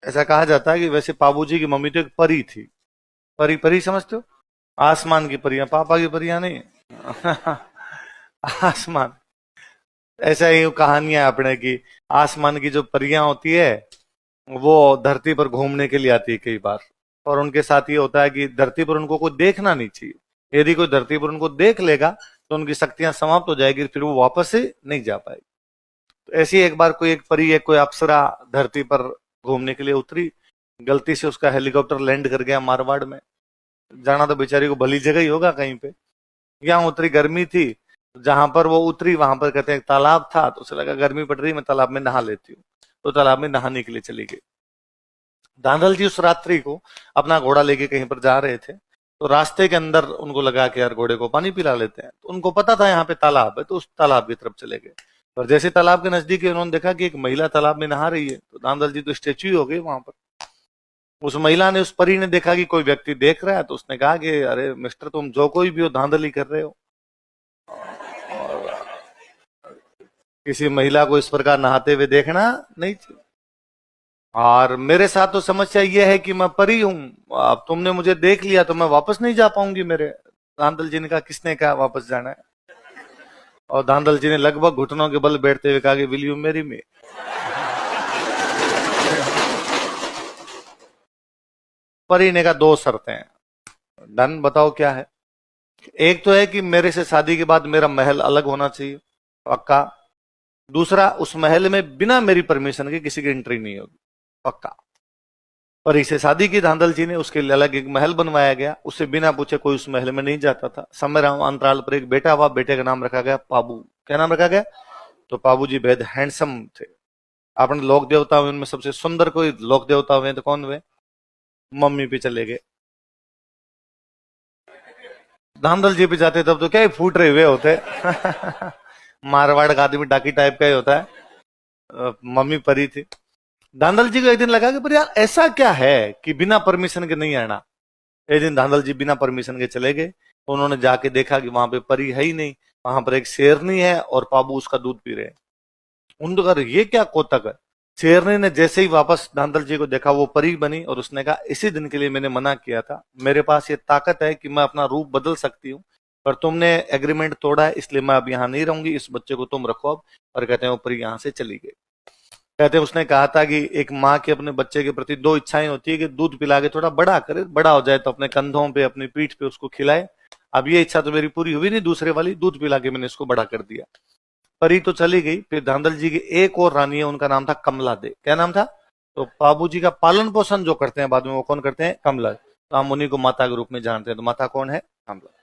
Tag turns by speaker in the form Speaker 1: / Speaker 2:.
Speaker 1: ऐसा कहा जाता है कि वैसे बाबूजी की मम्मी तो एक परी थी। परी परी समझते हो? आसमान की परियां, पापा की परियां नहीं। आसमान। ऐसा ही कहानियां अपने की, आसमान की जो परियां होती है वो धरती पर घूमने के लिए आती है कई बार। और उनके साथ ये होता है कि धरती पर उनको कोई देखना नहीं चाहिए। यदि कोई धरती पर उनको देख लेगा तो उनकी शक्तियां समाप्त हो जाएगी, फिर वो वापस से नहीं जा पाएगी। तो ऐसी एक बार कोई एक परी, एक कोई अप्सरा धरती पर घूमने के लिए उतरी। गलती से उसका हेलीकॉप्टर लैंड कर गया मारवाड़ में। जाना तो बेचारी को भली जगह ही होगा कहीं पे। यहाँ उतरी, गर्मी थी। जहां पर वो उतरी वहां पर कहते हैं एक तालाब था, तो उसे लगा गर्मी पड़ रही, मैं तालाब में नहा लेती हूँ। तो तालाब में नहाने के लिए चली गई। धांधल जी उस रात्रि को अपना घोड़ा लेके कहीं पर जा रहे थे, तो रास्ते के अंदर उनको लगा कि यार घोड़े को पानी पिला लेते हैं। तो उनको पता था यहाँ पे तालाब है, तो उस तालाब की तरफ चले गए। पर जैसे तालाब के नजदीक गए, उन्होंने देखा कि एक महिला तालाब में नहा रही है। तो धांधल जी तो स्टेच्यू ही हो गए वहां पर। उस महिला ने, उस परी ने देखा कि कोई व्यक्ति देख रहा है, तो उसने कहा कि अरे मिस्टर, तुम जो कोई भी हो, धांधली कर रहे हो। और किसी महिला को इस प्रकार नहाते हुए देखना नहीं चाहिए। और मेरे साथ तो समस्या यह है कि मैं परी हूं। अब तुमने मुझे देख लिया तो मैं वापस नहीं जा पाऊंगी मेरे। धांधल जी ने कहा, किसने कहा वापस जाना है? और धांधल जी ने लगभग घुटनों के बल बैठते हुए कहा कि विल यू मैरी मी। परी ने कहा, दो शर्तें हैं। डन, बताओ क्या है? एक तो है कि मेरे से शादी के बाद मेरा महल अलग होना चाहिए, पक्का। दूसरा, उस महल में बिना मेरी परमिशन के किसी की एंट्री नहीं होगी, पक्का। परी से शादी की धांधल जी ने, उसके लिए अलग एक महल बनवाया गया। उससे बिना पूछे कोई उस महल में नहीं जाता था। समय अंतराल पर एक बेटा हुआ, बेटे का नाम रखा गया पाबू। क्या नाम रखा गया? तो पाबू जी बेहद हैंडसम थे। अपने लोक देवता हुए उनमें सबसे सुंदर कोई लोक देवता हुए तो कौन हुए? मम्मी पे चले गए। धांधल जी पे जाते तब तो क्या ही फूट रहे हुए होते। मारवाड़ का आदमी डाकी टाइप का ही होता है। मम्मी परी थी। धांधल जी को एक दिन लगा कि पर यार ऐसा क्या है कि बिना परमिशन के नहीं आना। एक दिन धांधल जी बिना परमिशन के चले गए। उन्होंने जाके देखा कि वहां पे परी है ही नहीं। वहां पर एक शेरनी है और पाबू उसका दूध पी रहे हैं। उन्होंने कहा, ये क्या कोतक है? शेरनी ने जैसे ही वापस धांधल जी को देखा, वो परी बनी और उसने कहा, इसी दिन के लिए मैंने मना किया था। मेरे पास ये ताकत है कि मैं अपना रूप बदल सकती हूँ। पर तुमने एग्रीमेंट तोड़ा है, इसलिए मैं अब यहाँ नहीं रहूंगी। इस बच्चे को तुम रखो अब। और कहते हैं वो परी यहाँ से चली गई। कहते हैं उसने कहा था कि एक माँ की अपने बच्चे के प्रति दो इच्छाएं होती है कि दूध पिला के थोड़ा बड़ा करे, बड़ा हो जाए तो अपने कंधों पे, अपनी पीठ पे उसको खिलाए। अब ये इच्छा तो मेरी पूरी हुई नहीं, दूसरे वाली दूध पिला के मैंने इसको बड़ा कर दिया। परी तो चली गई। फिर धांधल जी की एक और रानी है, उनका नाम था कमला दे। क्या नाम था? तो बाबू जी का पालन पोषण जो करते हैं बाद में, वो कौन करते हैं? कमला। तो हम उन्हीं को माता के रूप में जानते हैं। तो माता कौन है? कमला।